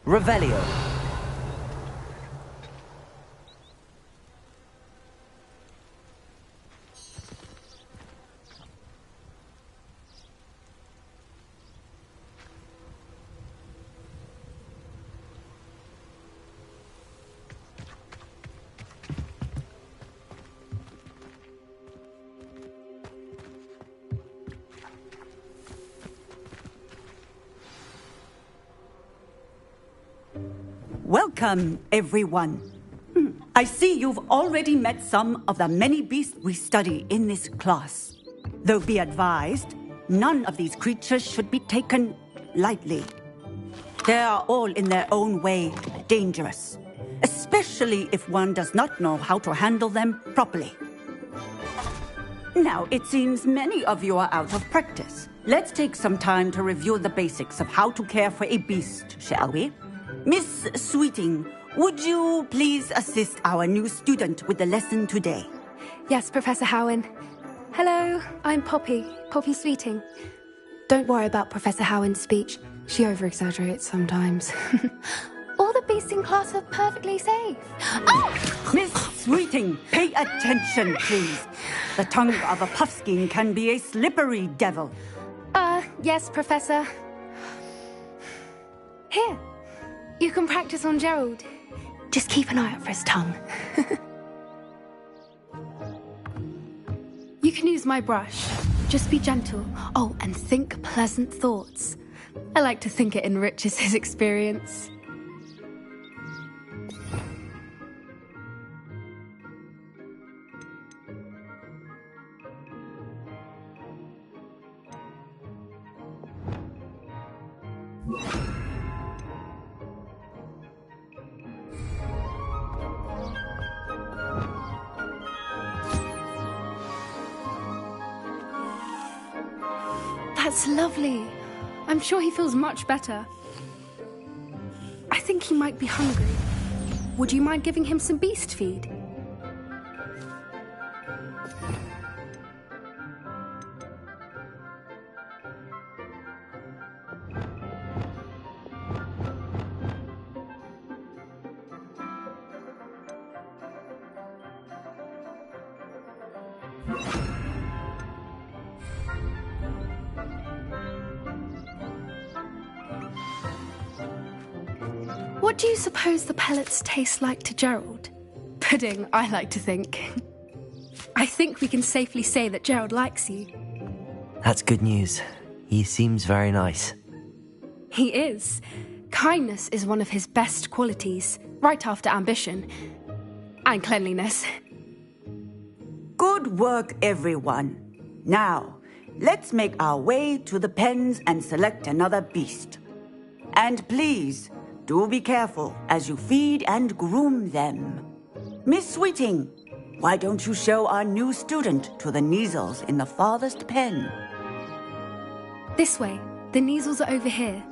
Revelio. Welcome, everyone. I see you've already met some of the many beasts we study in this class. Though be advised, none of these creatures should be taken lightly. They are all in their own way dangerous, especially if one does not know how to handle them properly. Now, it seems many of you are out of practice. Let's take some time to review the basics of how to care for a beast, shall we? Miss Sweeting, would you please assist our new student with the lesson today? Yes, Professor Howen. Hello, I'm Poppy Sweeting. Don't worry about Professor Howen's speech. She over-exaggerates sometimes. All the beasts in class are perfectly safe. Oh! Miss Sweeting, pay attention, please. The tongue of a puffskein can be a slippery devil. Yes, Professor. Here. You can practice on Gerald. Just keep an eye out for his tongue. You can use my brush. Just be gentle. Oh, and think pleasant thoughts. I like to think it enriches his experience. That's lovely. I'm sure he feels much better. I think he might be hungry. Would you mind giving him some beast feed? What do you suppose the pellets taste like to Gerald? Pudding, I like to think. I think we can safely say that Gerald likes you. That's good news. He seems very nice. He is. Kindness is one of his best qualities, right after ambition. And cleanliness. Good work, everyone. Now, let's make our way to the pens and select another beast. And please, do be careful as you feed and groom them. Miss Sweeting, why don't you show our new student to the Kneazles in the farthest pen? This way. The Kneazles are over here.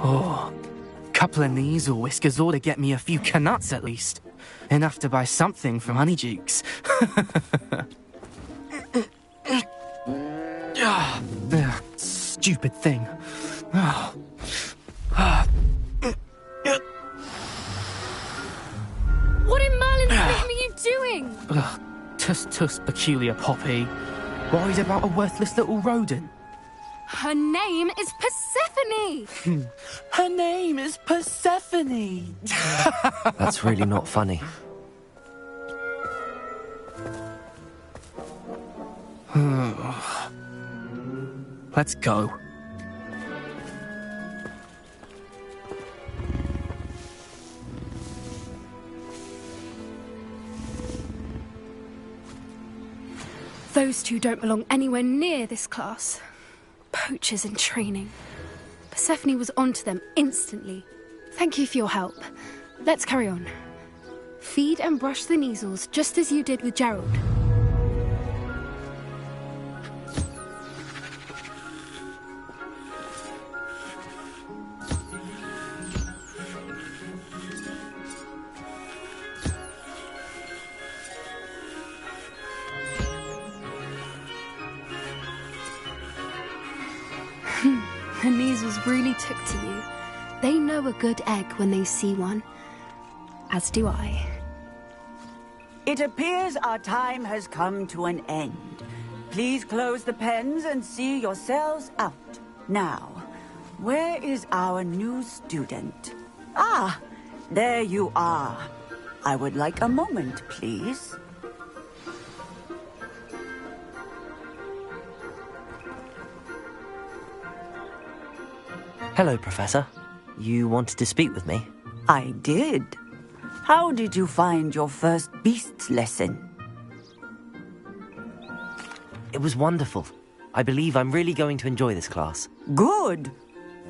Oh, a couple of Kneazle whiskers ought to get me a few canuts at least. Enough to buy something from Honeydukes. Stupid thing. What in Merlin's name are you doing? Tuss, peculiar Poppy. Worried about a worthless little rodent. Her name is Persephone! Her name is Persephone! That's really not funny. Let's go. Those two don't belong anywhere near this class. Poachers in training. Persephone was onto them instantly. Thank you for your help. Let's carry on. Feed and brush the measles just as you did with Gerald. The measles really took to you. They know a good egg when they see one. As do I. It appears our time has come to an end. Please close the pens and see yourselves out. Now, where is our new student? Ah, there you are. I would like a moment, please. Hello, Professor. You wanted to speak with me? I did. How did you find your first beasts lesson? It was wonderful. I believe I'm really going to enjoy this class. Good.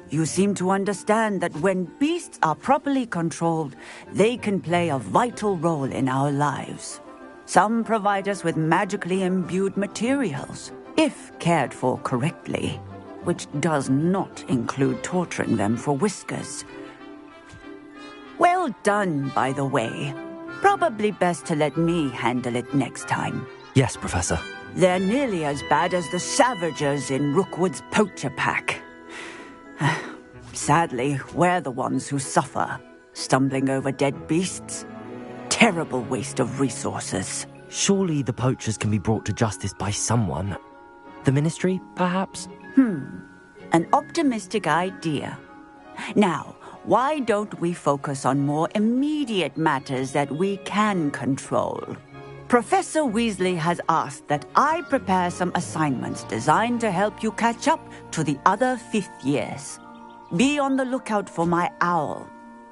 You seem to understand that when beasts are properly controlled, they can play a vital role in our lives. Some provide us with magically imbued materials, if cared for correctly, which does not include torturing them for whiskers. Well done, by the way. Probably best to let me handle it next time. Yes, Professor. They're nearly as bad as the Savagers in Rookwood's poacher pack. Sadly, we're the ones who suffer, stumbling over dead beasts. Terrible waste of resources. Surely the poachers can be brought to justice by someone. The Ministry, perhaps? An optimistic idea. Now, why don't we focus on more immediate matters that we can control? Professor Weasley has asked that I prepare some assignments designed to help you catch up to the other fifth years. Be on the lookout for my owl.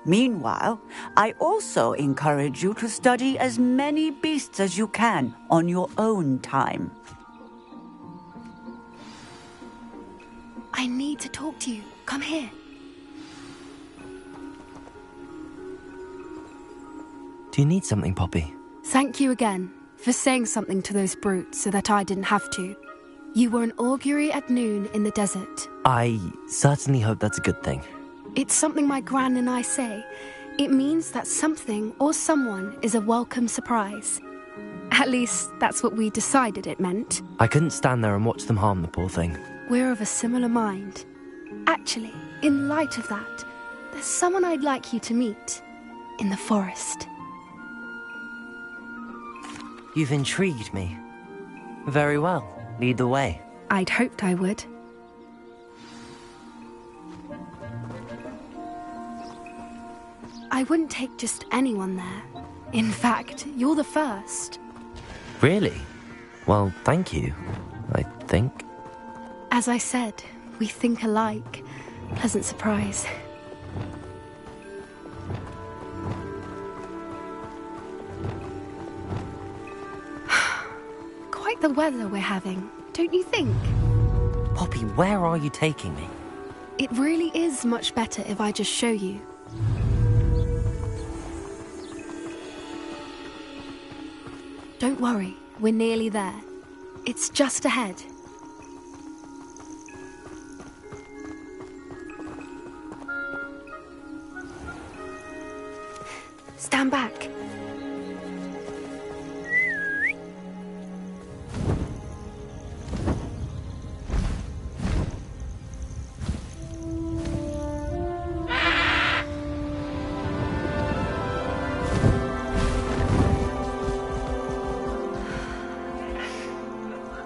Meanwhile, I also encourage you to study as many beasts as you can on your own time. I need to talk to you. Come here. Do you need something, Poppy? Thank you again for saying something to those brutes so that I didn't have to. You were an augury at noon in the desert. I certainly hope that's a good thing. It's something my gran and I say. It means that something or someone is a welcome surprise. At least, that's what we decided it meant. I couldn't stand there and watch them harm the poor thing. We're of a similar mind. Actually, in light of that, there's someone I'd like you to meet. In the forest. You've intrigued me. Very well. Lead the way. I'd hoped I would. I wouldn't take just anyone there. In fact, you're the first. Really? Well, thank you, I think. As I said, we think alike. Pleasant surprise. Quite the weather we're having, don't you think? Poppy, where are you taking me? It really is much better if I just show you. Don't worry, we're nearly there. It's just ahead. Stand back.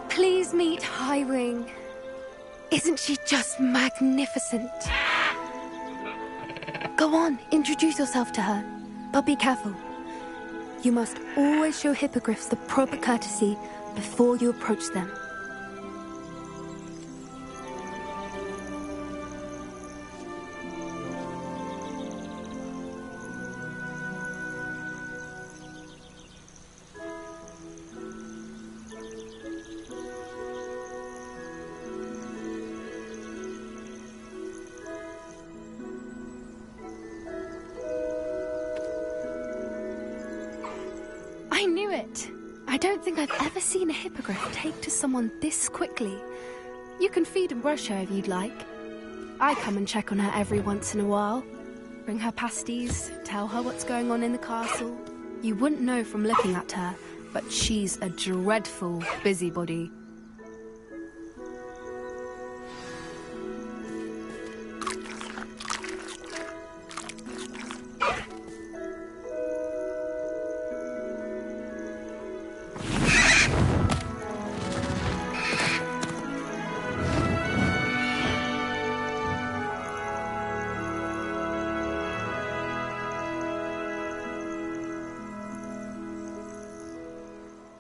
Please meet Highwing. Isn't she just magnificent? Go on, introduce yourself to her. But be careful. You must always show hippogriffs the proper courtesy before you approach them. it! I don't think I've ever seen a hippogriff take to someone this quickly. You can feed and brush her if you'd like. I come and check on her every once in a while. Bring her pasties, tell her what's going on in the castle. You wouldn't know from looking at her, but she's a dreadful busybody.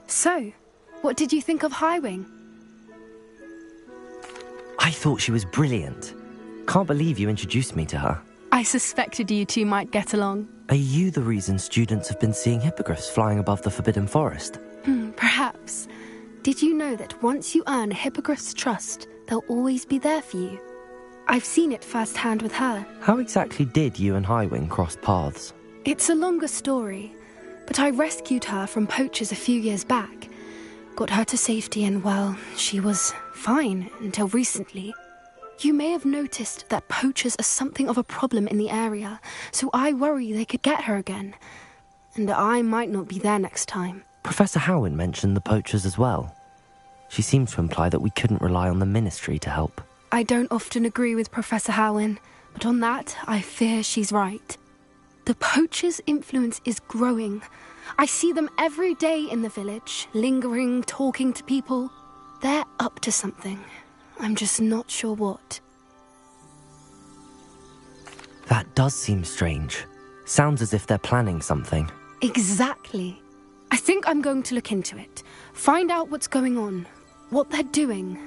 So, what did you think of Highwing? I thought she was brilliant. Can't believe you introduced me to her. I suspected you two might get along. Are you the reason students have been seeing hippogriffs flying above the Forbidden Forest? Perhaps. Did you know that once you earn a hippogriff's trust, they'll always be there for you? I've seen it firsthand with her. How exactly did you and Highwing cross paths? It's a longer story, but I rescued her from poachers a few years back. Got her to safety and, well, she was fine until recently. You may have noticed that poachers are something of a problem in the area, so I worry they could get her again. And I might not be there next time. Professor Howin mentioned the poachers as well. She seemed to imply that we couldn't rely on the Ministry to help. I don't often agree with Professor Howin, but on that, I fear she's right. The poachers' influence is growing. I see them every day in the village, lingering, talking to people. They're up to something. I'm just not sure what. That does seem strange. Sounds as if they're planning something. Exactly. I think I'm going to look into it. Find out what's going on, what they're doing.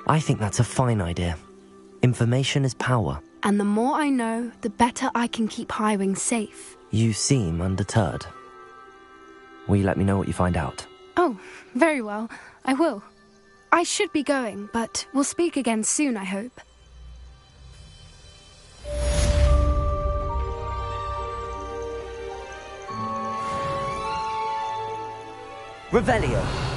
I think that's a fine idea. Information is power. And the more I know, the better I can keep Highwing safe. You seem undeterred. Will you let me know what you find out? Oh, very well. I will. I should be going, but we'll speak again soon, I hope. Revelio!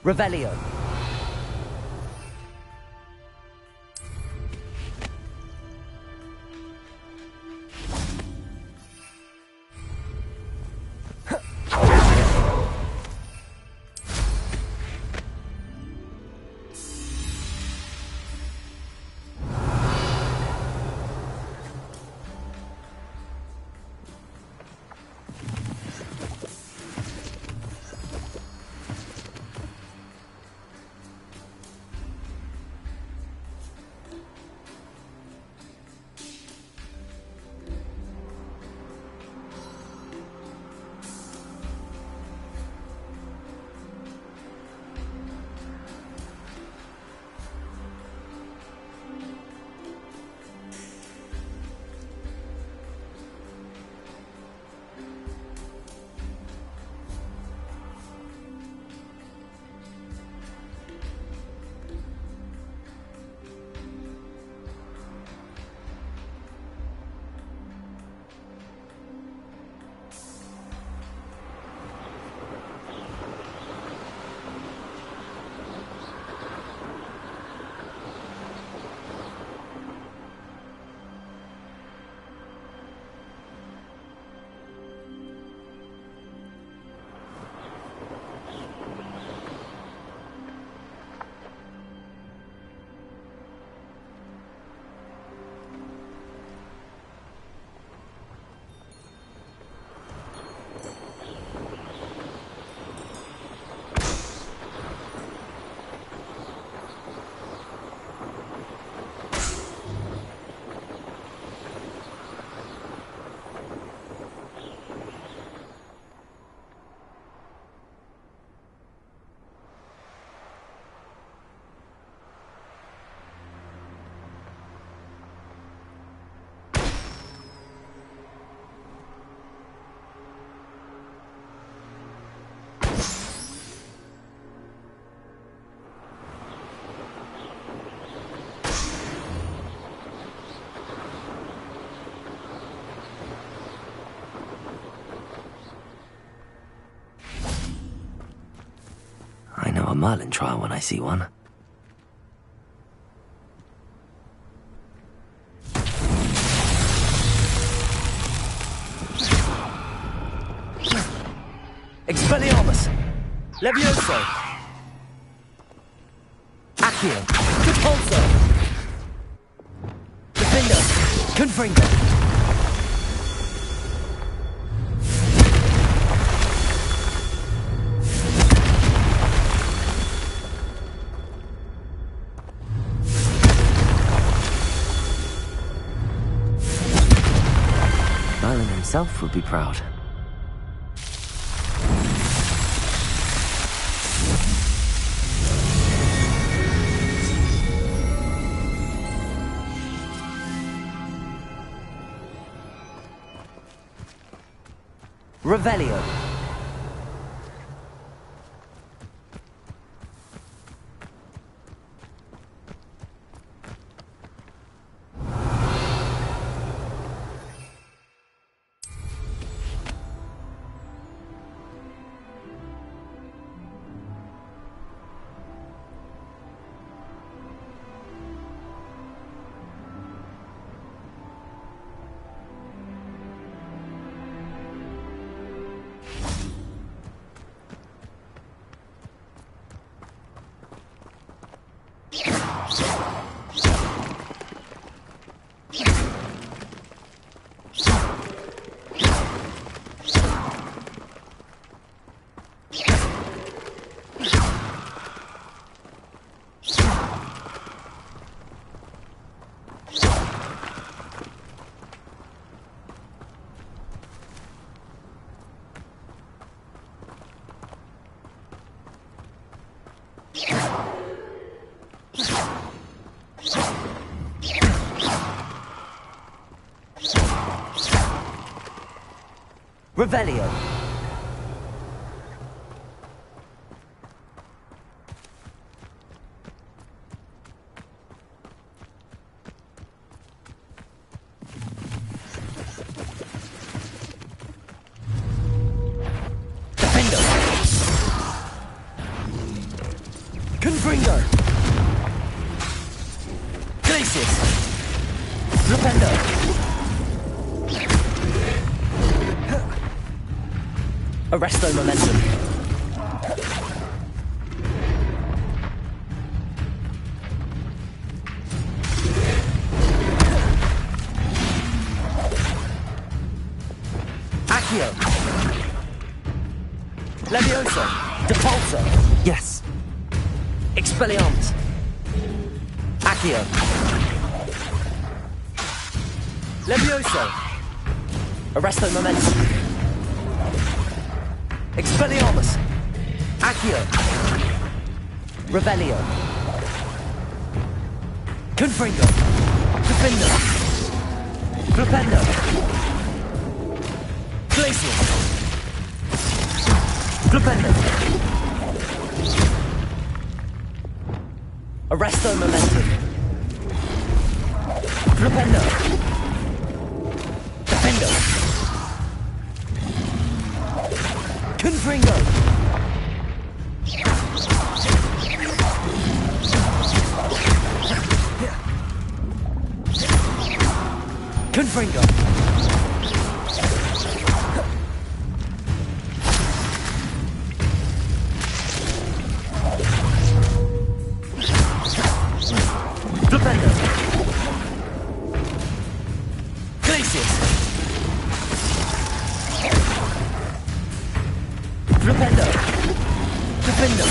Revelio. I know a Merlin trial when I see one. Expelliarmus! Levioso! Accio! Repulso! Defender! Confringo! Merlin himself would be proud. Revelio. Revelio. Defender. Confringo. Glacius. Defender. Arresto momentum. Accio. Levioso. Depulso. Yes. Expelliarmus. Accio. Levioso. Arresto momentum. Expelliarmus! Accio! Revelio! Confringo! Defender! Flipendo! Glacial! Flipendo! Arresto momentum! Flipendo! Defender! Confringo! Confringo! Defender! Glacius! Flipendo! Defender!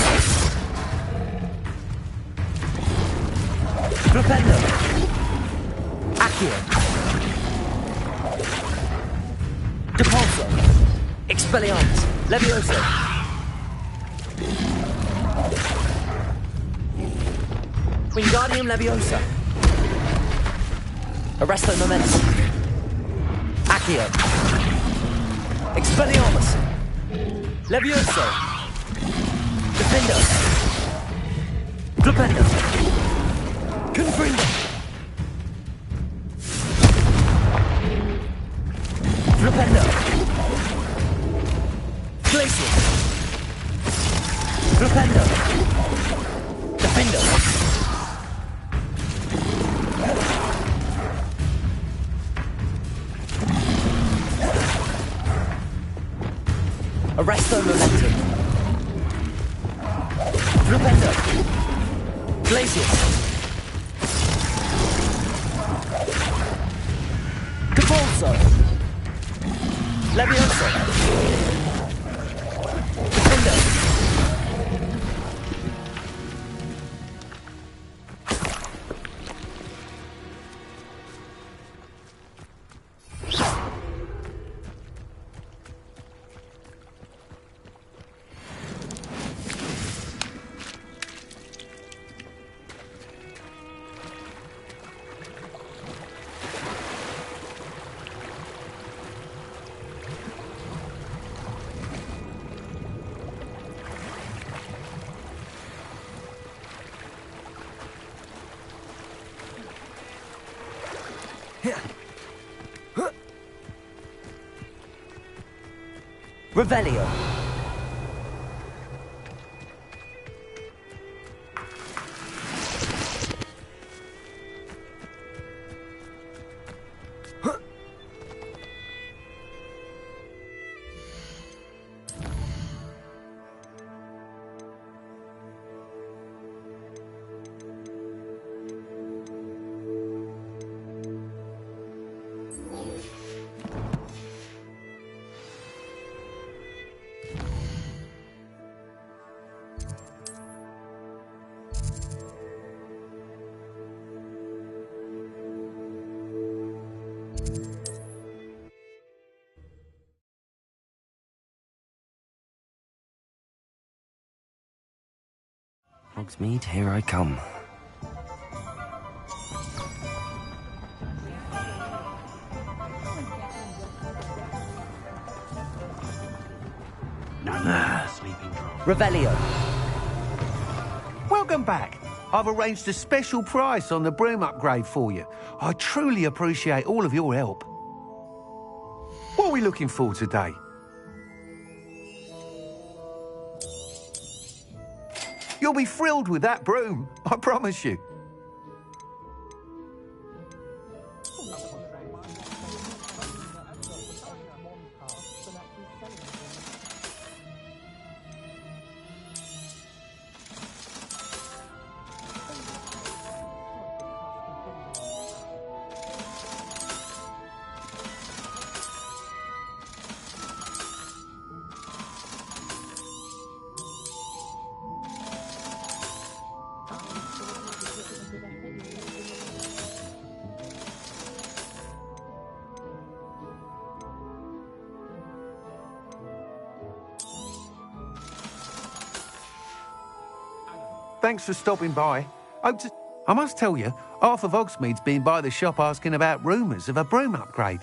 Flipendo! Accio! Depulso! Expelliarmus! Levioso! Wingardium Leviosa! Arresto momentum! Accio! Expelliarmus! Levioso! Defender! Flipendo! Confringo! Flipendo! Glacial! Defender. Defender. Arresto momentum. Defender. Glacius. Capulso. Levioso. Defender. Revelio. Hogsmeade, here I come. Revelio. Welcome back. I've arranged a special price on the broom upgrade for you. I truly appreciate all of your help. What are we looking for today? You'll be thrilled with that broom, I promise you. Thanks for stopping by. I must tell you, half of Hogsmeade's been by the shop asking about rumours of a broom upgrade.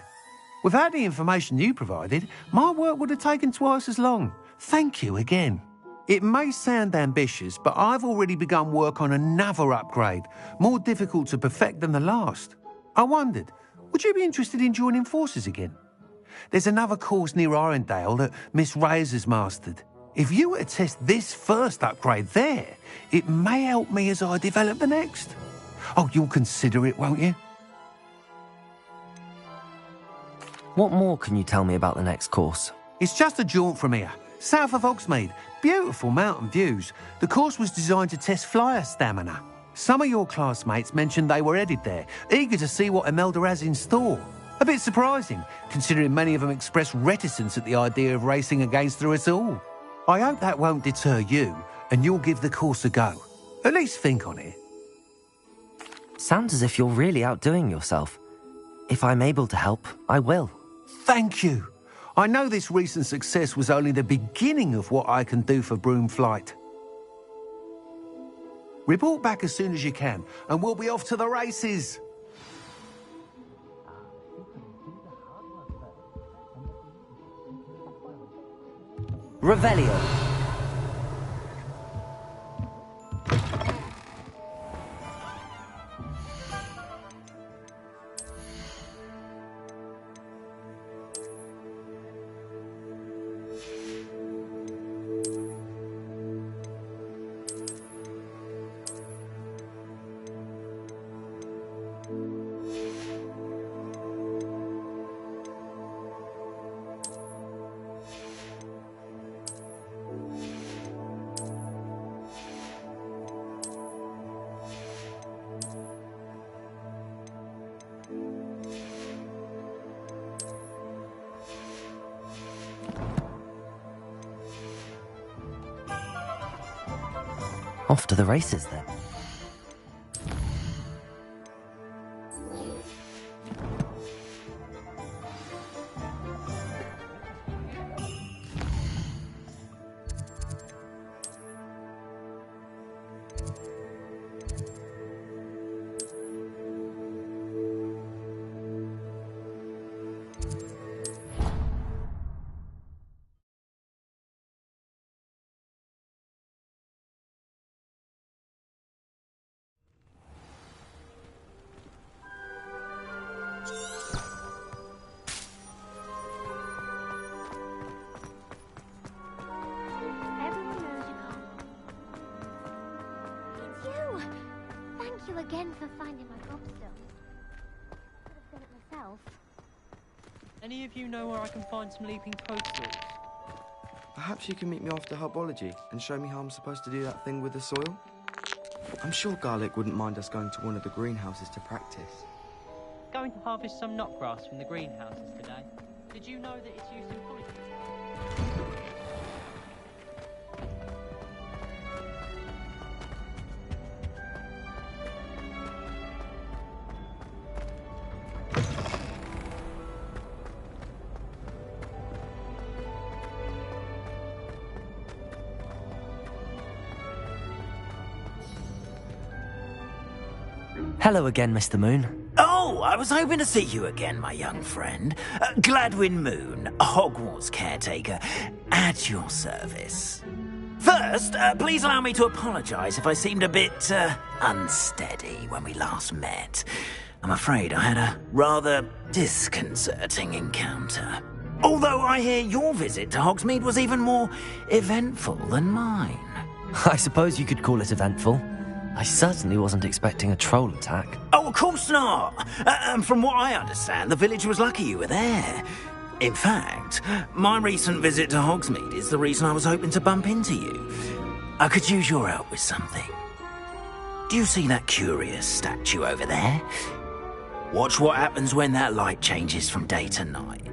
Without the information you provided, my work would have taken twice as long. Thank you again. It may sound ambitious, but I've already begun work on another upgrade, more difficult to perfect than the last. I wondered, would you be interested in joining forces again? There's another course near Irondale that Miss Reyes has mastered. If you were to test this first upgrade there, it may help me as I develop the next. Oh, you'll consider it, won't you? What more can you tell me about the next course? It's just a jaunt from here, south of Hogsmeade. Beautiful mountain views. The course was designed to test flyer stamina. Some of your classmates mentioned they were headed there, eager to see what Imelda has in store. A bit surprising, considering many of them expressed reticence at the idea of racing against us all. I hope that won't deter you, and you'll give the course a go. At least think on it. Sounds as if you're really outdoing yourself. If I'm able to help, I will. Thank you. I know this recent success was only the beginning of what I can do for broom flight. Report back as soon as you can, and we'll be off to the races. Revelio. Off to the races, then. Again for finding my gobstones. Could have done it myself. Any of you know where I can find some leaping toadstools? Perhaps you can meet me after herbology and show me how I'm supposed to do that thing with the soil? I'm sure Garlic wouldn't mind us going to one of the greenhouses to practice. Going to harvest some nutgrass from the greenhouses today. Did you know that it's used in polyculture? Hello again, Mr. Moon. Oh, I was hoping to see you again, my young friend. Gladwin Moon, Hogwarts caretaker, at your service. First, please allow me to apologise if I seemed a bit, unsteady when we last met. I'm afraid I had a rather disconcerting encounter. Although I hear your visit to Hogsmeade was even more eventful than mine. I suppose you could call it eventful. I certainly wasn't expecting a troll attack. Oh, of course not. And from what I understand, the village was lucky you were there. In fact, my recent visit to Hogsmeade is the reason I was hoping to bump into you. I could use your help with something. Do you see that curious statue over there? Watch what happens when that light changes from day to night.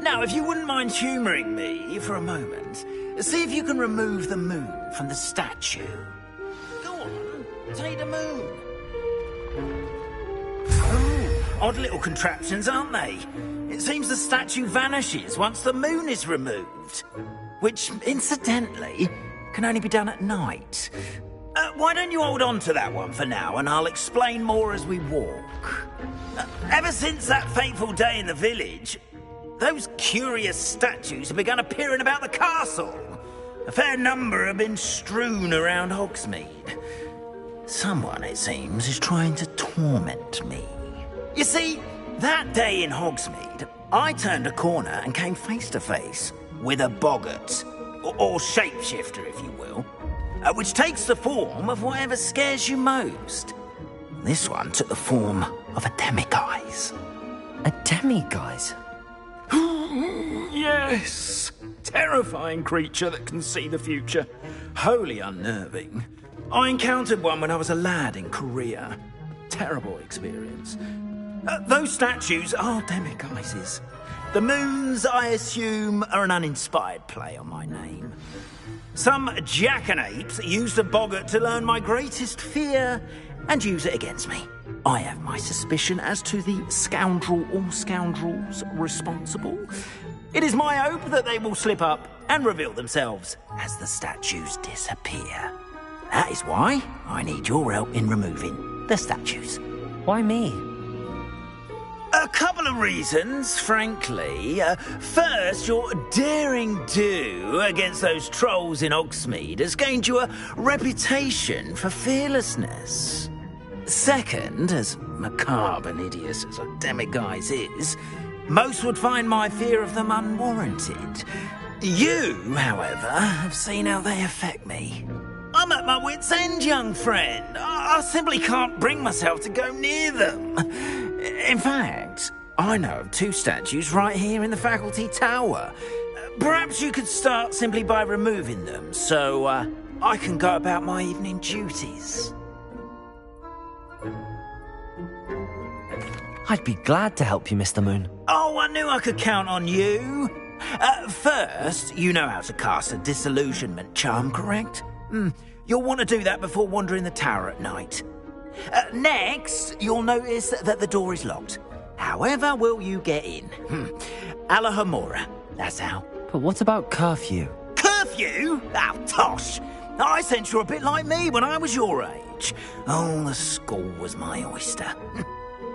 Now, if you wouldn't mind humouring me for a moment, see if you can remove the moon from the statue. Go on, take the moon. Oh, odd little contraptions, aren't they? It seems the statue vanishes once the moon is removed. Which, incidentally, can only be done at night. Why don't you hold on to that one for now, and I'll explain more as we walk. Ever since that fateful day in the village, those curious statues have begun appearing about the castle. A fair number have been strewn around Hogsmeade. Someone, it seems, is trying to torment me. You see, that day in Hogsmeade, I turned a corner and came face to face with a boggart, or shapeshifter, if you will, which takes the form of whatever scares you most. This one took the form of a demiguise. A demiguise? Yes! Terrifying creature that can see the future. Wholly unnerving. I encountered one when I was a lad in Korea. Terrible experience. Those statues are demiguises. The moons, I assume, are an uninspired play on my name. Some jackanapes used a boggart to learn my greatest fear and use it against me. I have my suspicion as to the scoundrel or scoundrels responsible. It is my hope that they will slip up and reveal themselves as the statues disappear. That is why I need your help in removing the statues. Why me? A couple of reasons, frankly. First, your daring do against those trolls in Hogsmeade has gained you a reputation for fearlessness. Second, as macabre and hideous as a demiguise is, most would find my fear of them unwarranted. You, however, have seen how they affect me. I'm at my wit's end, young friend. I simply can't bring myself to go near them. In fact, I know of two statues right here in the faculty tower. Perhaps you could start simply by removing them, so I can go about my evening duties. I'd be glad to help you, Mr. Moon. Oh, I knew I could count on you. First, you know how to cast a disillusionment charm, correct? You'll want to do that before wandering the tower at night. Next, you'll notice that the door is locked. However will you get in? Alahomora, that's how. But what about curfew? Curfew? Oh, tosh. I sense you're a bit like me when I was your age. Oh, the school was my oyster.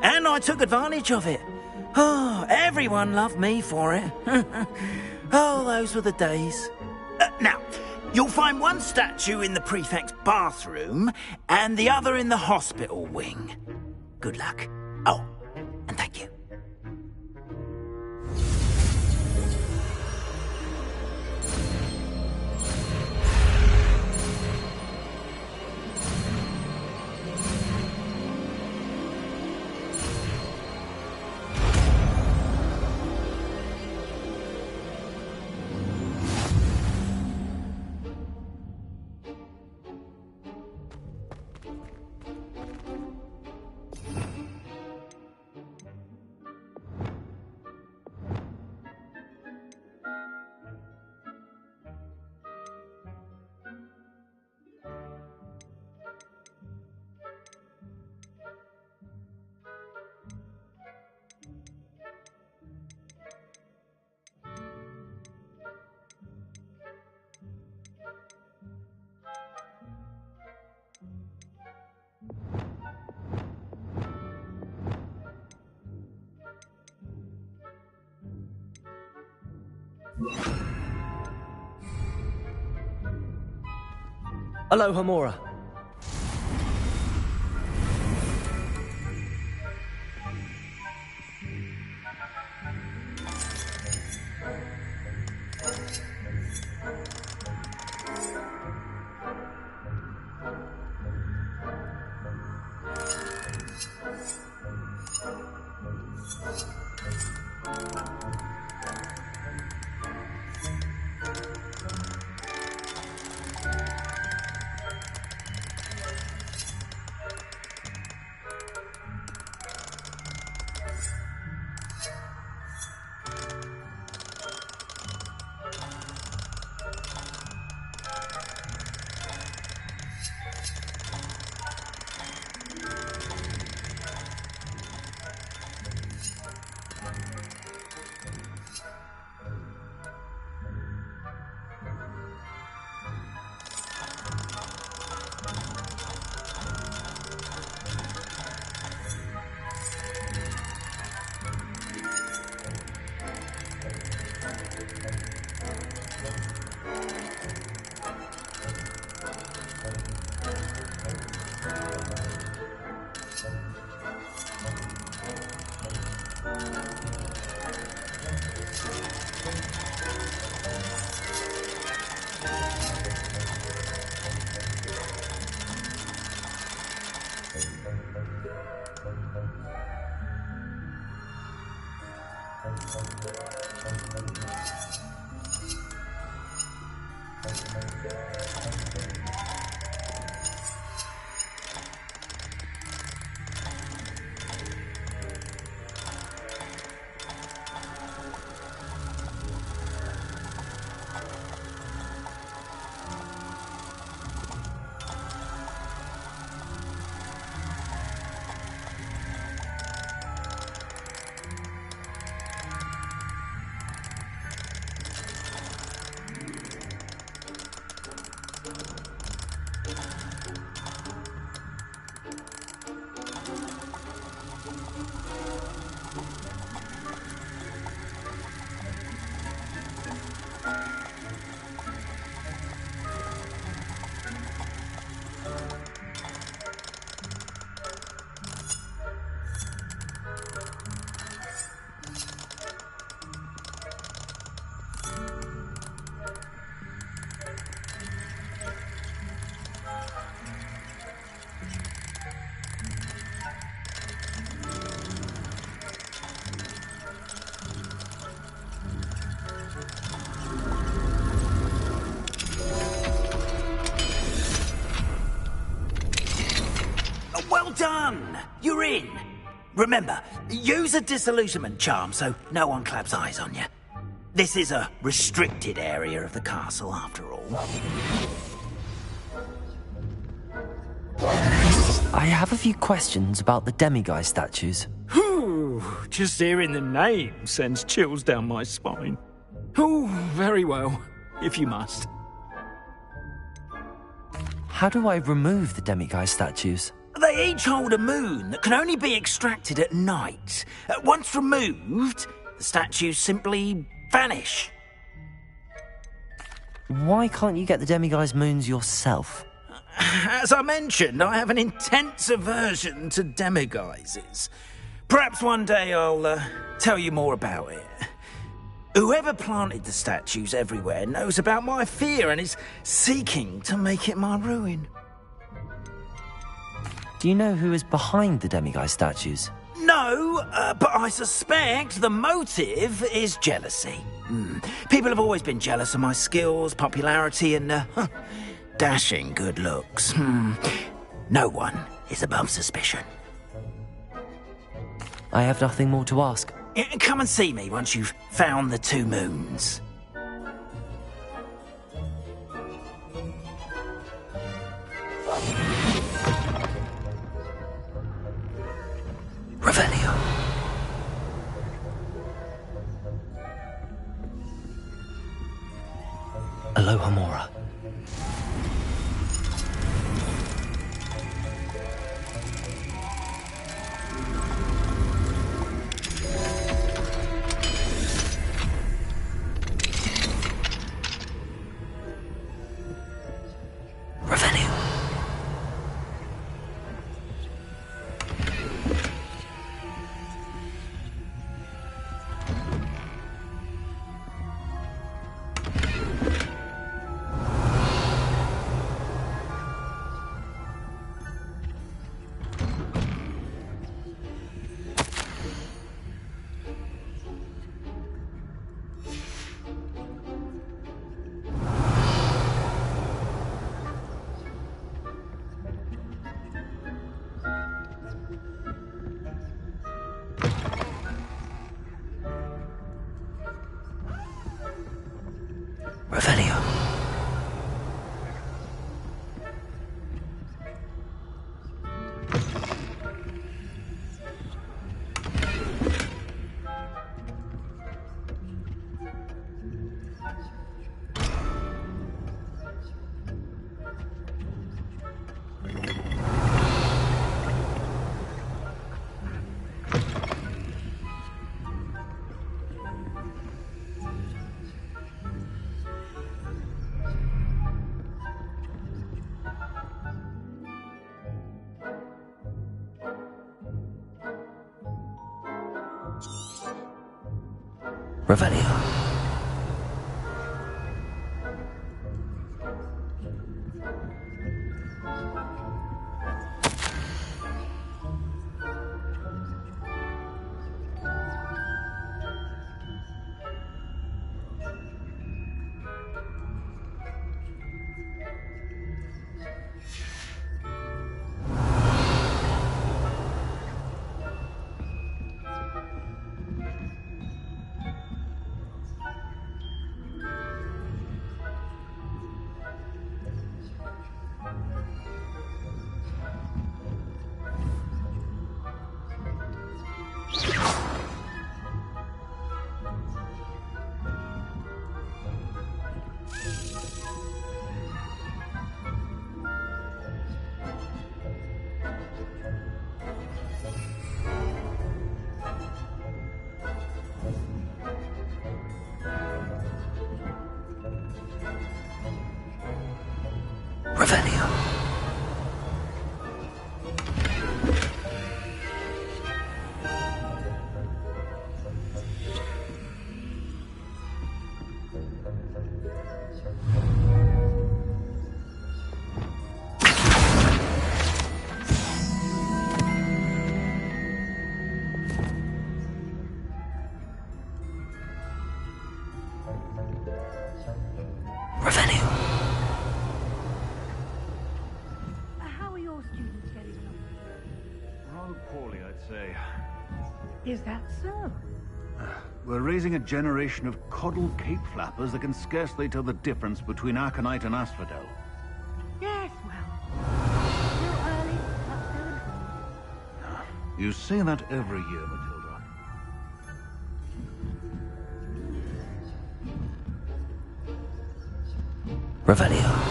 And I took advantage of it. Oh, everyone loved me for it. Oh, those were the days. Now, you'll find one statue in the prefect's bathroom and the other in the hospital wing. Good luck. Oh, and thank you. Alohomora. done. You're in. Remember, use a disillusionment charm so no one claps eyes on you. This is a restricted area of the castle, after all. I have a few questions about the demiguise statues. Just hearing the name sends chills down my spine. Oh, very well, if you must. How do I remove the demiguise statues? They each hold a moon that can only be extracted at night. Once removed, the statues simply vanish. Why can't you get the demiguise moons yourself? As I mentioned, I have an intense aversion to demiguises. Perhaps one day I'll tell you more about it. Whoever planted the statues everywhere knows about my fear and is seeking to make it my ruin. Do you know who is behind the demiguise statues? No, but I suspect the motive is jealousy. People have always been jealous of my skills, popularity, and dashing good looks. No one is above suspicion. I have nothing more to ask. Come and see me once you've found the 2 moons. Revelio. Aloha Mora. Revelio. Revelio. Revelio. say. Is that so? We're raising a generation of coddled cape flappers that can scarcely tell the difference between Aconite and Asphodel. Yes, well. Still early, but still informed. You say that every year, Matilda. Revelio.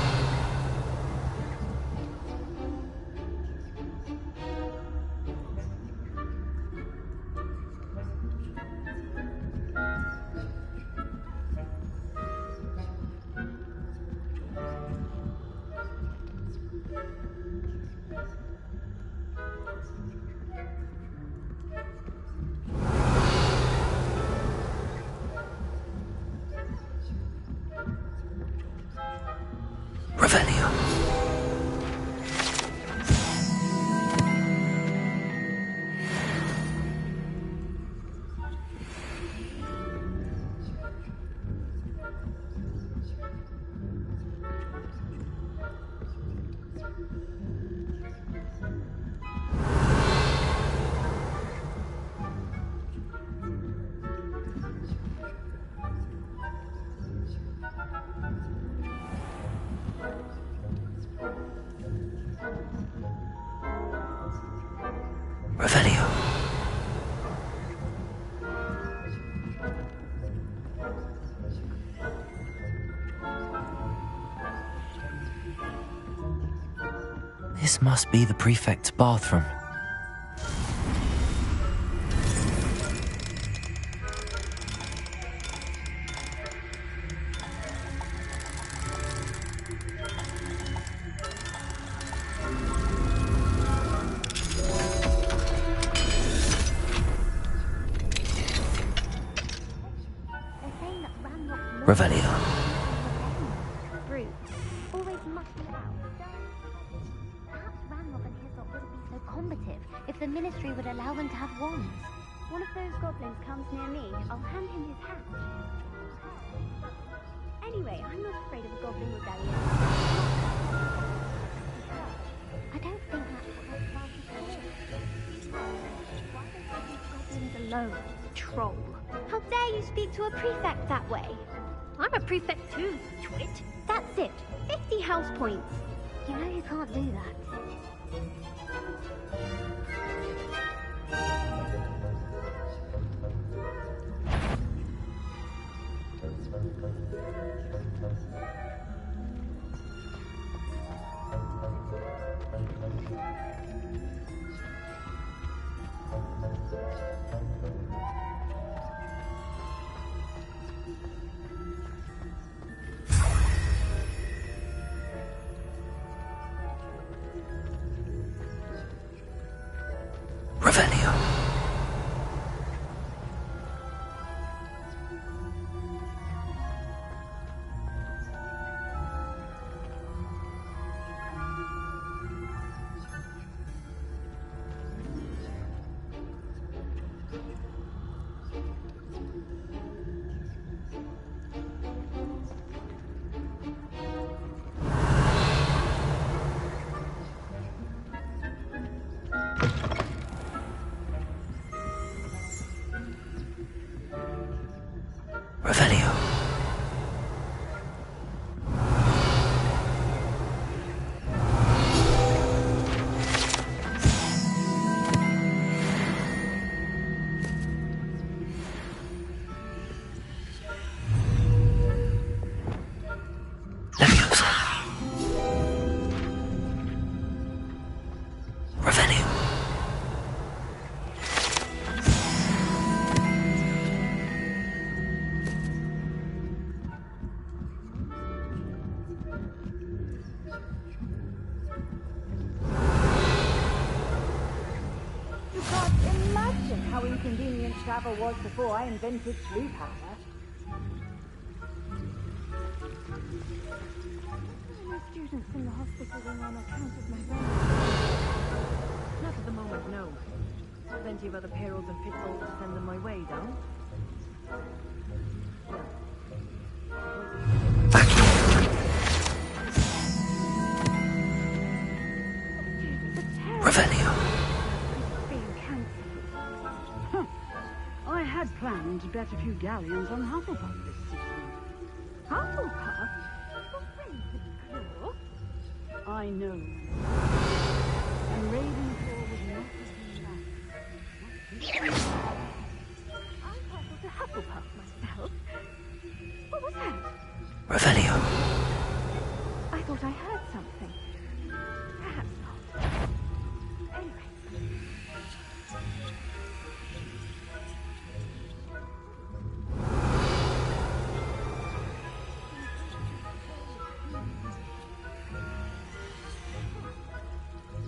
Revelio. Revelio. This must be the prefect's bathroom. Revelio. Brute. Always mucking about. Perhaps Ranrock and Hislop wouldn't be so combative if the Ministry would allow them to have wands. One of those goblins comes near me, I'll hand him his hat. Anyway, I'm not afraid of a goblin rebellion. I don't think that's what that class is called. Why don't you leave goblins alone, troll? How dare you speak to a prefect that way? I'm a prefect too, twit. That's it. 50 house points. You know you can't do that. Revelio. Revelio. Leviosa. Revelio. How inconvenient travel was before I invented sleep powder. No students in the hospital wing on account of my rent. Not at the moment, no. Plenty of other payrolls and pitfalls to send them my way, though. Revelio. Being cancelled. plan to bet a few galleons on Hufflepuff this season. Hufflepuff? Your friends with Claw? I know. And Ravenclaw would not have been back. I hustled to Hufflepuff myself. What was that? Revelio. I thought I heard something. Perhaps not. Anyway.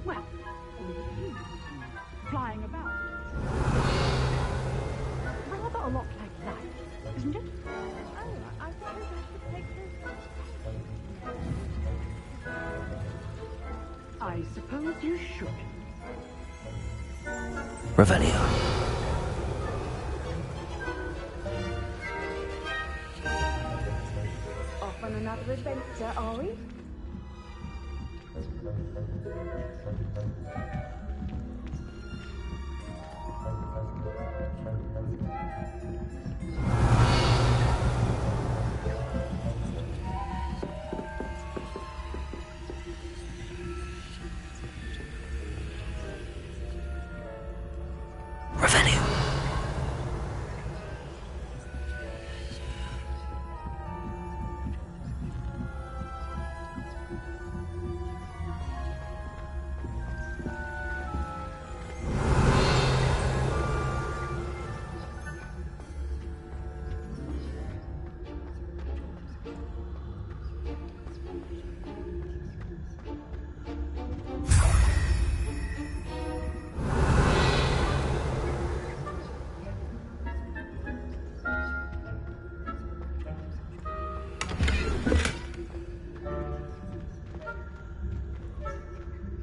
Well, flying about. Rather a lot like life, isn't it? Oh, I suppose I should take this. I suppose you should. Revelio. Off on another adventure, are we? Revelio.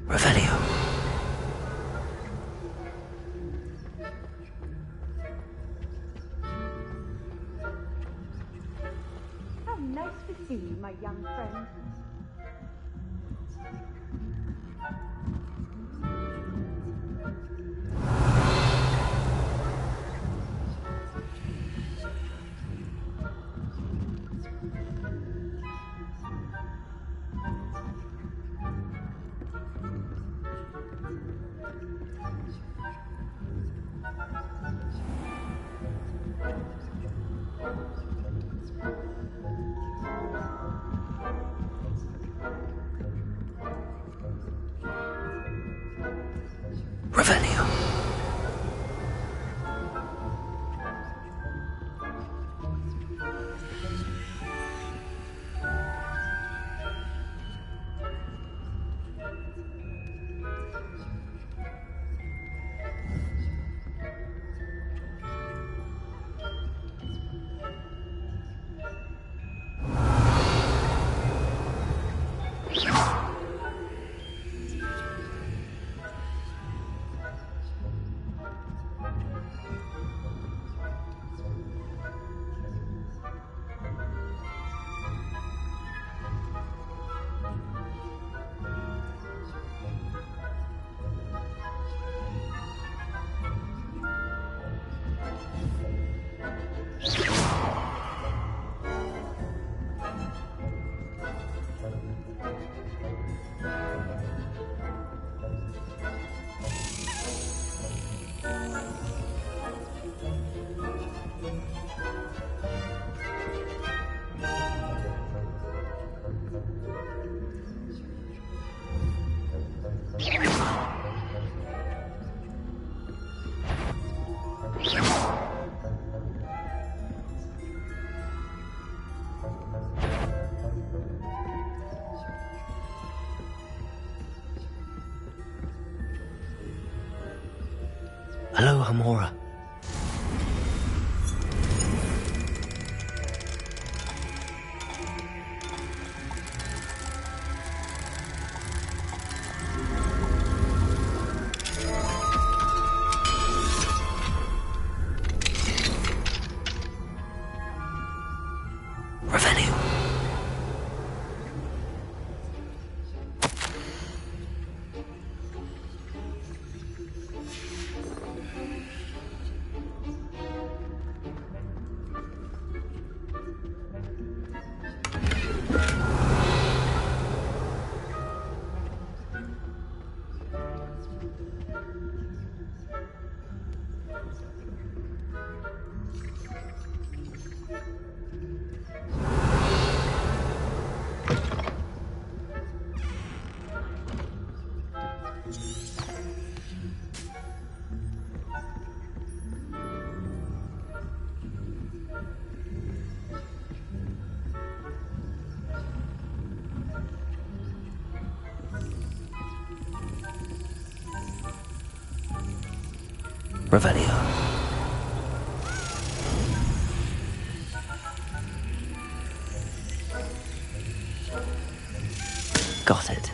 Revelio. How nice to see you, my young friend. Revelio. Hello, Hamora. Revelio. Revelio. Got it.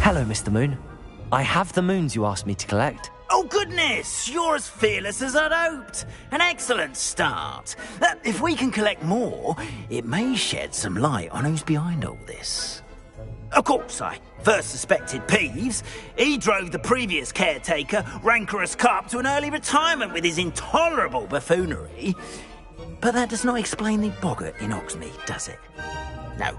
Hello, Mr. Moon. I have the moons you asked me to collect. Oh, goodness! You're as fearless as I'd hoped. An excellent start. If we can collect more, it may shed some light on who's behind all this. Of course, I first suspected Peeves. He drove the previous caretaker, Rancorous Carp, to an early retirement with his intolerable buffoonery. But that does not explain the boggart in Hogsmeade, does it? No.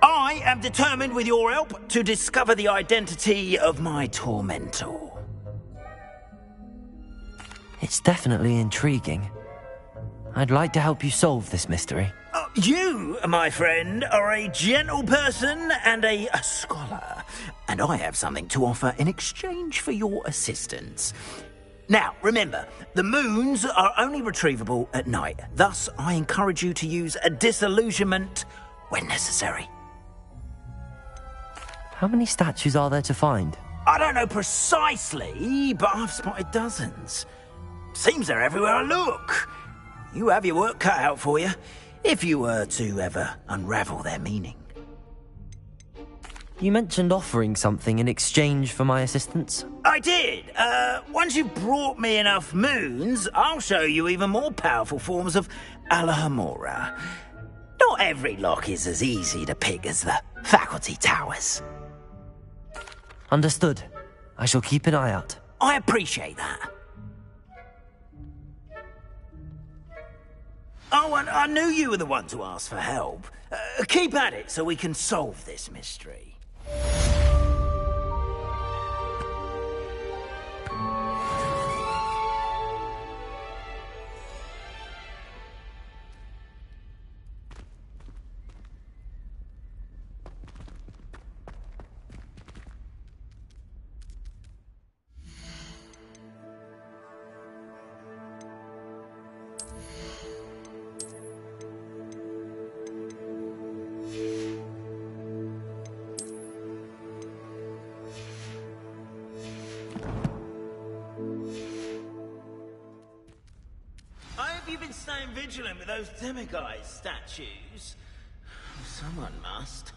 I am determined, with your help, to discover the identity of my tormentor. It's definitely intriguing. I'd like to help you solve this mystery. You, my friend, are a gentle person and a scholar, and I have something to offer in exchange for your assistance. Now, remember, the moons are only retrievable at night. Thus, I encourage you to use a disillusionment when necessary. How many statues are there to find? I don't know precisely, but I've spotted dozens. Seems they're everywhere I look. You have your work cut out for you, if you were to ever unravel their meaning. You mentioned offering something in exchange for my assistance. I did. Once you've brought me enough moons, I'll show you even more powerful forms of Alohomora. Not every lock is as easy to pick as the faculty towers. Understood. I shall keep an eye out. I appreciate that. Oh, and I knew you were the one to ask for help. Keep at it so we can solve this mystery. You've been staying vigilant with those demiguise statues. Someone must.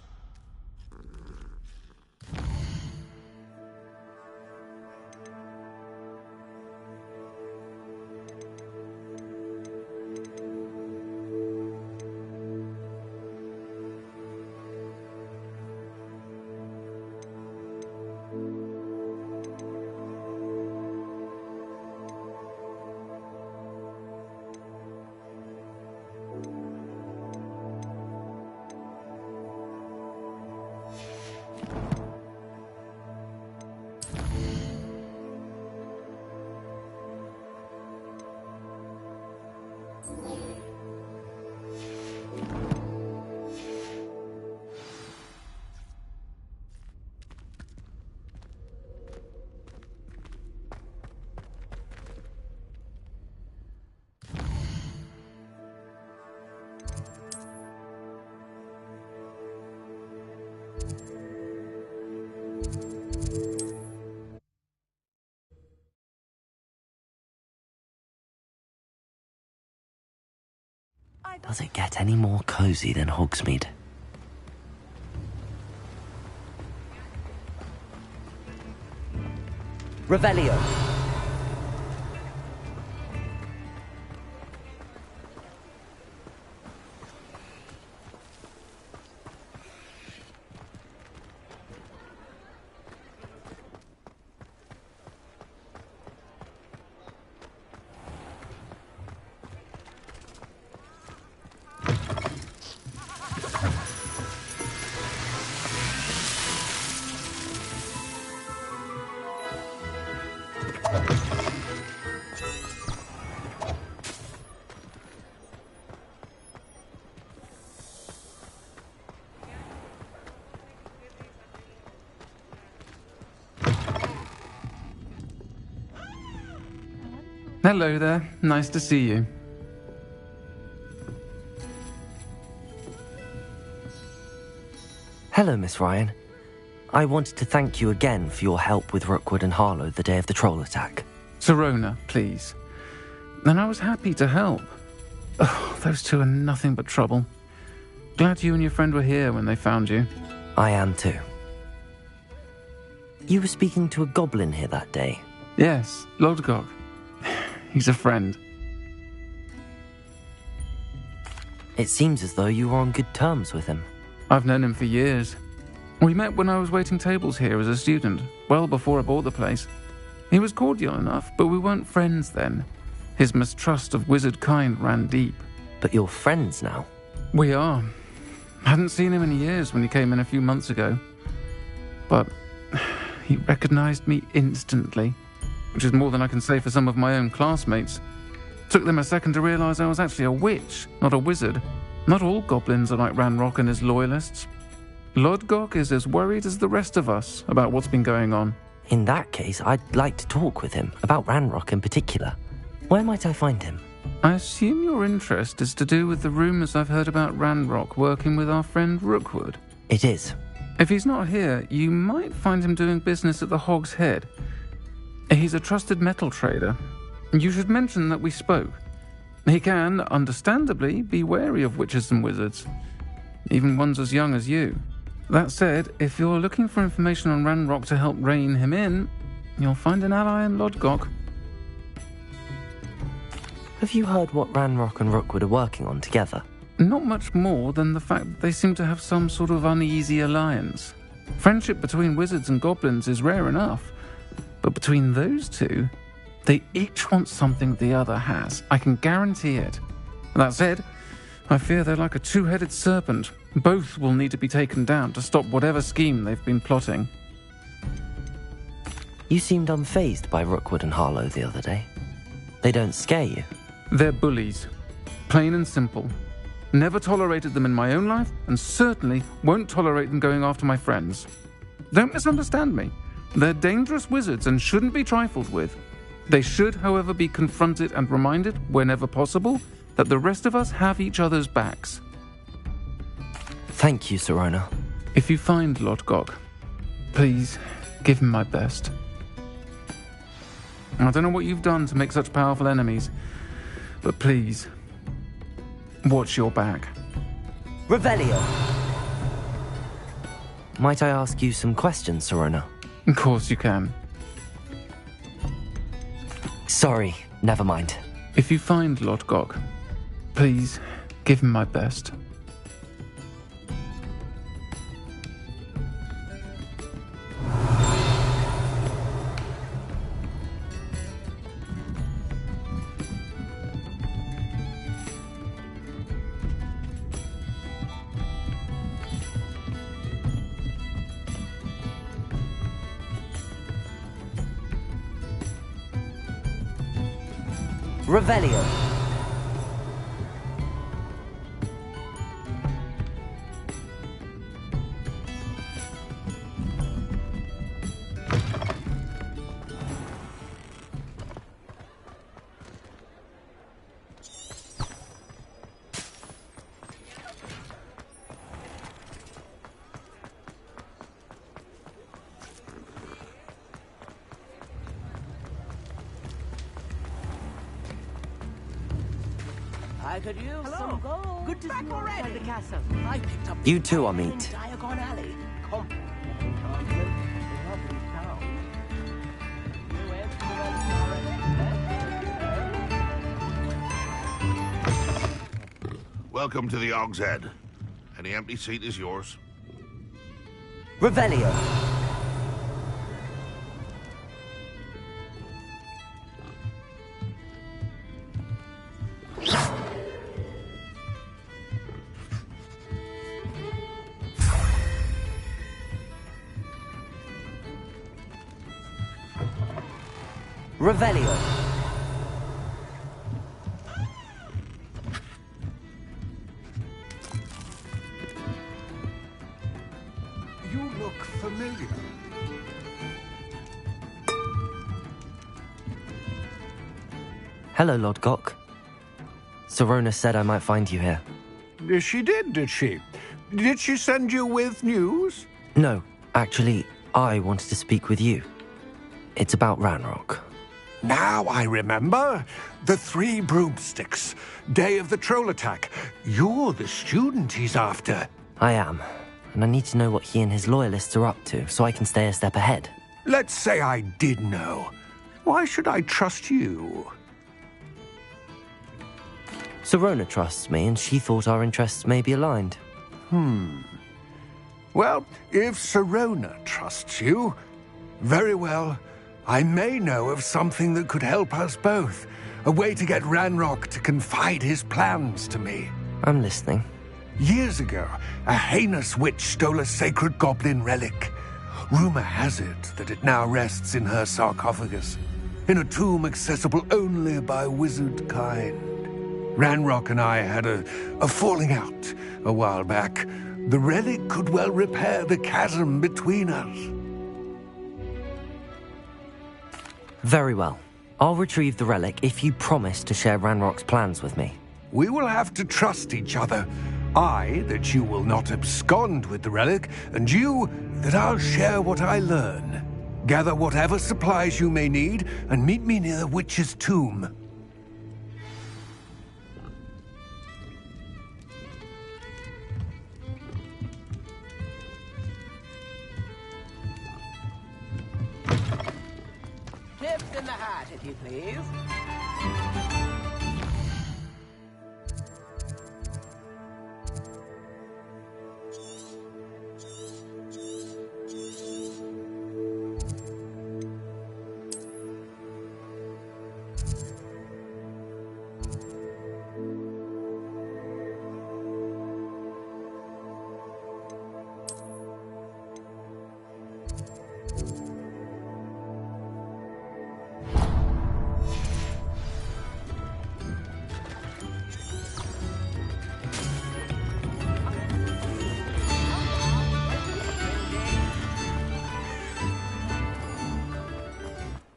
Does it get any more cozy than Hogsmeade? Revelio. Hello there. Nice to see you. Hello, Miss Ryan. I wanted to thank you again for your help with Rookwood and Harlow the day of the troll attack. Sirona, please. And I was happy to help. Oh, those two are nothing but trouble. Glad you and your friend were here when they found you. I am too. You were speaking to a goblin here that day? Yes, Lodgok. He's a friend. It seems as though you were on good terms with him. I've known him for years. We met when I was waiting tables here as a student, well before I bought the place. He was cordial enough, but we weren't friends then. His mistrust of wizard kind ran deep. But you're friends now? We are. Hadn't seen him in years when he came in a few months ago. But he recognized me instantly, which is more than I can say for some of my own classmates. Took them a second to realize I was actually a witch, not a wizard. Not all goblins are like Ranrock and his loyalists. Lodgok is as worried as the rest of us about what's been going on. In that case, I'd like to talk with him, about Ranrock in particular. Where might I find him? I assume your interest is to do with the rumors I've heard about Ranrock working with our friend Rookwood. It is. If he's not here, you might find him doing business at the Hog's Head. He's a trusted metal trader. You should mention that we spoke. He can, understandably, be wary of witches and wizards, even ones as young as you. That said, if you're looking for information on Ranrock to help rein him in, you'll find an ally in Lodgok. Have you heard what Ranrock and Rookwood are working on together? Not much more than the fact that they seem to have some sort of uneasy alliance. Friendship between wizards and goblins is rare enough, but between those two, they each want something the other has. I can guarantee it. That said, I fear they're like a two-headed serpent. Both will need to be taken down to stop whatever scheme they've been plotting. You seemed unfazed by Rookwood and Harlow the other day. They don't scare you? They're bullies. Plain and simple. Never tolerated them in my own life, and certainly won't tolerate them going after my friends. Don't misunderstand me. They're dangerous wizards and shouldn't be trifled with. They should, however, be confronted and reminded, whenever possible, that the rest of us have each other's backs. Thank you, Sirona. If you find Lodgok, please give him my best. I don't know what you've done to make such powerful enemies, but please, watch your back. Revelio. Might I ask you some questions, Sirona? Of course you can. Sorry, never mind. If you find Lodgok, please give him my best. Revelio. I could use some gold. Good to see you outside the castle. I picked up You too, Amit. Diagon Alley. Welcome to the Og's Head. Any empty seat is yours. Revelio. Revelio. You look familiar. Hello, Lord Gok. Serona said I might find you here. She did she? Did she send you with news? No, actually, I wanted to speak with you. It's about Ranrock. Now I remember. The 3 broomsticks. Day of the troll attack. You're the student he's after. I am, and I need to know what he and his loyalists are up to so I can stay a step ahead. Let's say I did know. Why should I trust you? Serona trusts me, and she thought our interests may be aligned. Well, if Serona trusts you, very well. I may know of something that could help us both. A way to get Ranrock to confide his plans to me. I'm listening. Years ago, a heinous witch stole a sacred goblin relic. Rumor has it that it now rests in her sarcophagus, in a tomb accessible only by wizard kind. Ranrock and I had a falling out a while back. The relic could well repair the chasm between us. Very well. I'll retrieve the relic if you promise to share Ranrock's plans with me. We will have to trust each other. I, that you will not abscond with the relic, and you, that I'll share what I learn. Gather whatever supplies you may need, and meet me near the witch's tomb. Tips in the hat, if you please.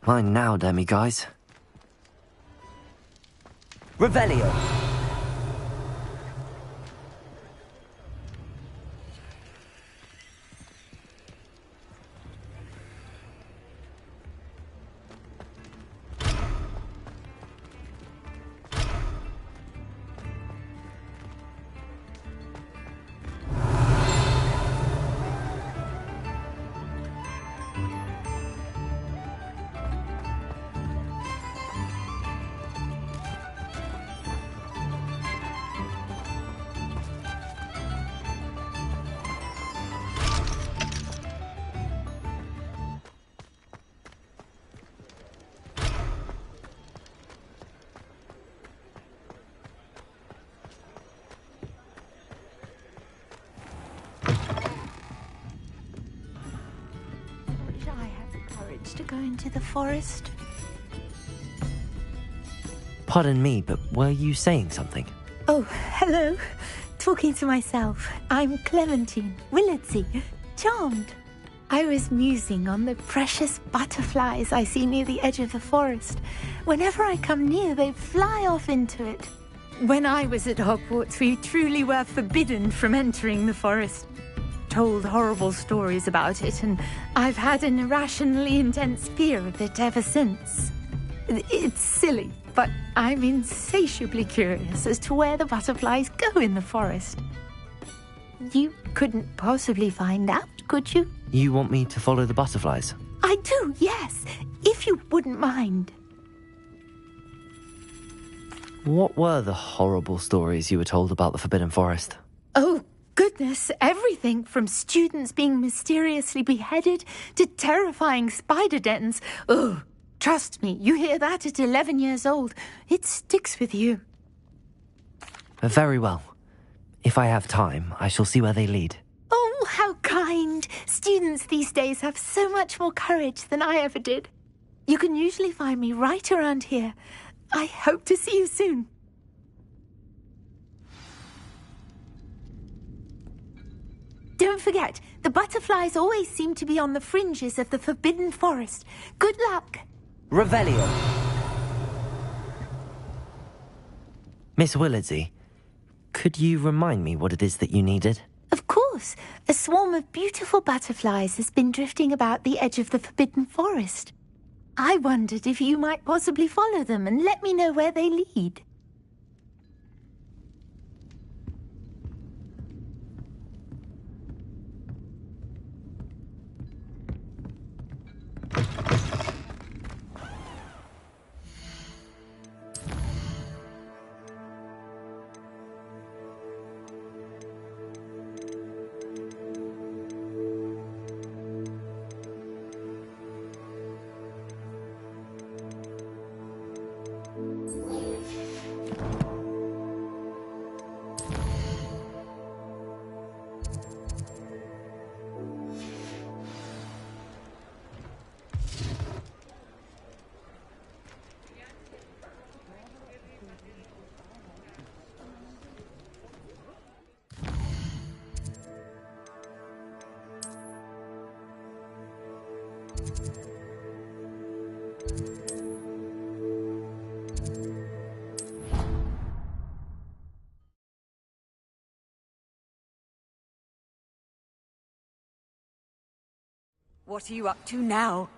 Mine now, demi-guys. Revelio. To go into the forest? Pardon me, but were you saying something? Oh, hello. Talking to myself. I'm Clementine Willardsey. Charmed. I was musing on the precious butterflies I see near the edge of the forest. Whenever I come near, they fly off into it. When I was at Hogwarts, we truly were forbidden from entering the forest. Told horrible stories about it, and I've had an irrationally intense fear of it ever since. It's silly, but I'm insatiably curious as to where the butterflies go in the forest. You couldn't possibly find out, could you? You want me to follow the butterflies? I do, yes, if you wouldn't mind. What were the horrible stories you were told about the Forbidden Forest? Oh, goodness, everything from students being mysteriously beheaded to terrifying spider dens. Oh, trust me, you hear that at 11 years old. It sticks with you. Very well. If I have time, I shall see where they lead. Oh, how kind. Students these days have so much more courage than I ever did. You can usually find me right around here. I hope to see you soon. Don't forget, the butterflies always seem to be on the fringes of the Forbidden Forest. Good luck. Revelio. Miss Willardsey, could you remind me what it is that you needed? Of course. A swarm of beautiful butterflies has been drifting about the edge of the Forbidden Forest. I wondered if you might possibly follow them and let me know where they lead. What are you up to now?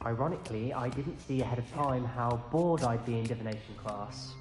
Ironically, I didn't see ahead of time how bored I'd be in divination class.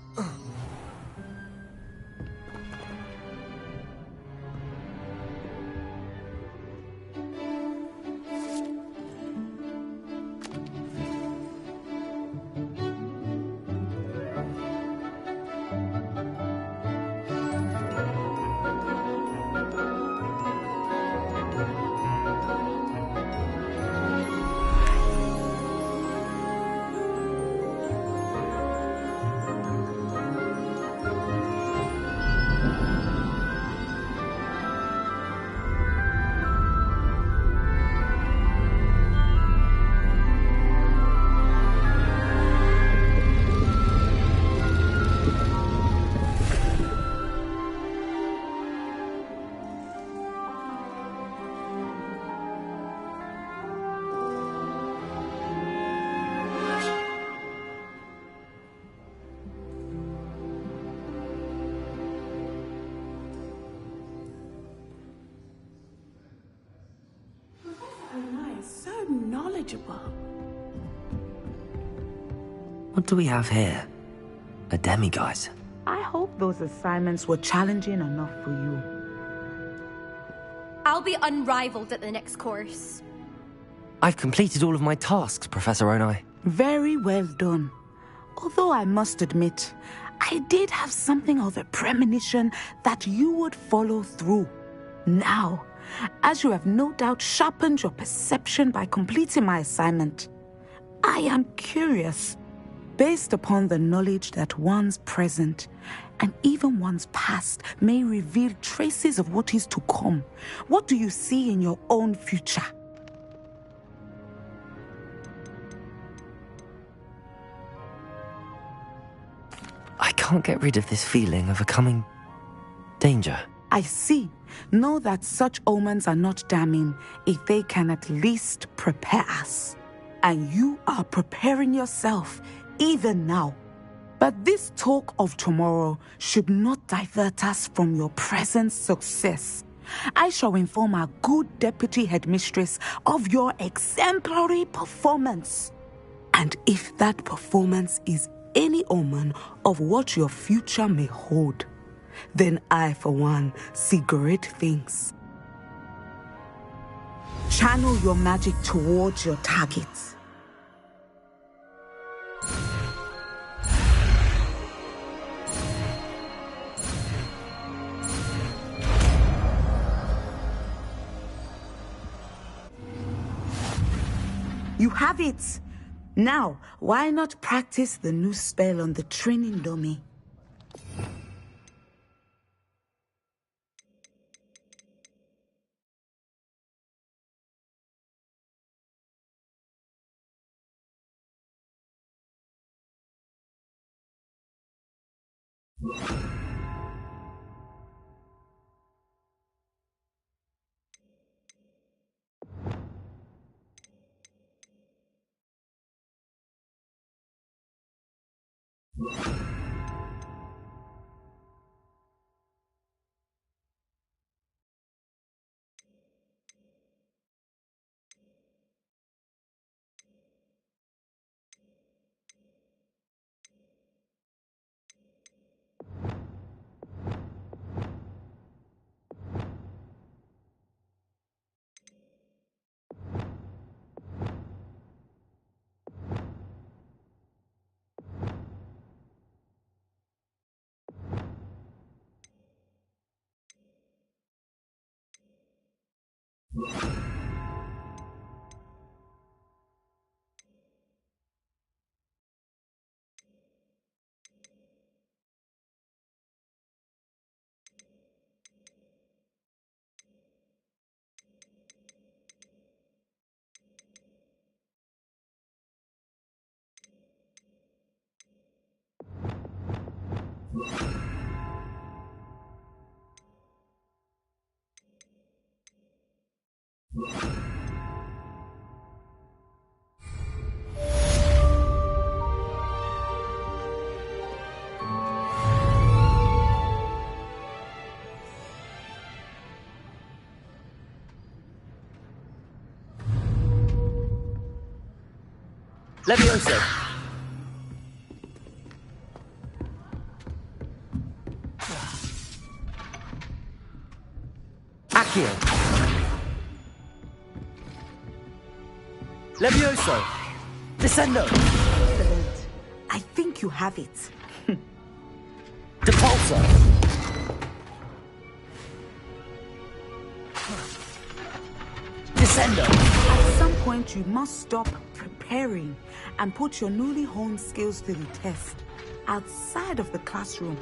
Knowledgeable. What do we have here? A demiguise. I hope those assignments were challenging enough for you. I'll be unrivaled at the next course. I've completed all of my tasks, Professor Onai. Very well done. Although I must admit, I did have something of a premonition that you would follow through. Now, as you have no doubt sharpened your perception by completing my assignment, I am curious, based upon the knowledge that one's present and even one's past may reveal traces of what is to come. What do you see in your own future? I can't get rid of this feeling of a coming danger. I see. Know that such omens are not damning if they can at least prepare us. And you are preparing yourself, even now. But this talk of tomorrow should not divert us from your present success. I shall inform our good deputy headmistress of your exemplary performance. And if that performance is any omen of what your future may hold, then I, for one, see great things. Channel your magic towards your targets. You have it! Now, why not practice the new spell on the training dummy? Levioso! Accio! Levioso! Descendo! Excellent. I think you have it. Depulso! Descendo! At some point, you must stop preparing and put your newly honed skills to the test outside of the classroom.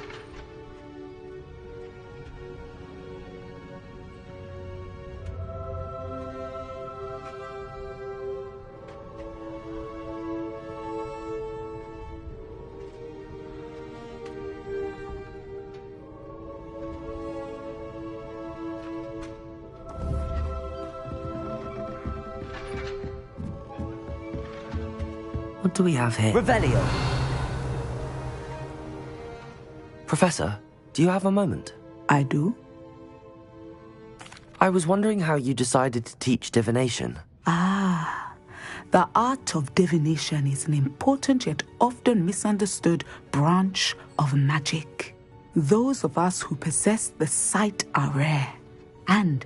What do we have here? Revelio! Professor, do you have a moment? I do. I was wondering how you decided to teach divination. Ah, the art of divination is an important yet often misunderstood branch of magic. Those of us who possess the sight are rare, and,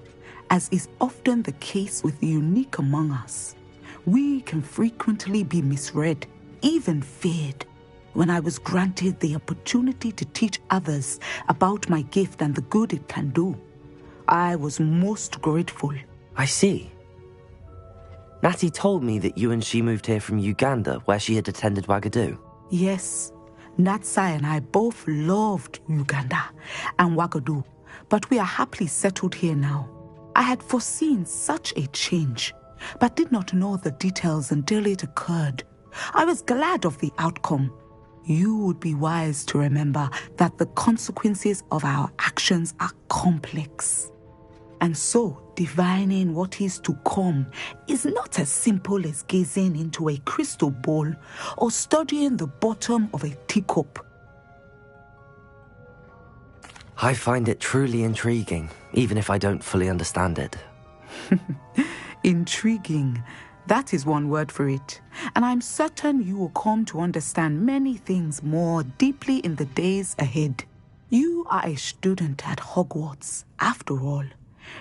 as is often the case with the unique among us, we can frequently be misread, even feared. When I was granted the opportunity to teach others about my gift and the good it can do, I was most grateful. I see. Natty told me that you and she moved here from Uganda, where she had attended Wagadu. Yes, Natsai and I both loved Uganda and Wagadu, but we are happily settled here now. I had foreseen such a change, but did not know the details until it occurred. I was glad of the outcome. You would be wise to remember that the consequences of our actions are complex. And so, divining what is to come is not as simple as gazing into a crystal ball or studying the bottom of a teacup. I find it truly intriguing, even if I don't fully understand it. Intriguing. That is one word for it. And I'm certain you will come to understand many things more deeply in the days ahead. You are a student at Hogwarts, after all.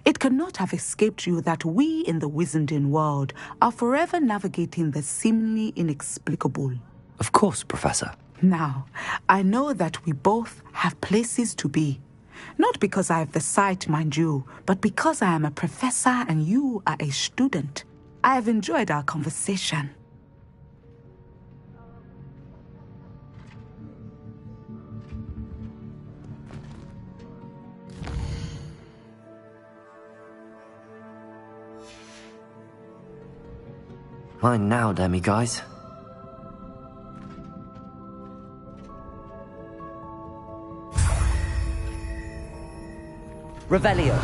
It cannot have escaped you that we in the Wizarding world are forever navigating the seemingly inexplicable. Of course, Professor. Now, I know that we both have places to be. Not because I have the sight, mind you, but because I am a professor and you are a student. I have enjoyed our conversation. Mine now, demi-guys. Revelio.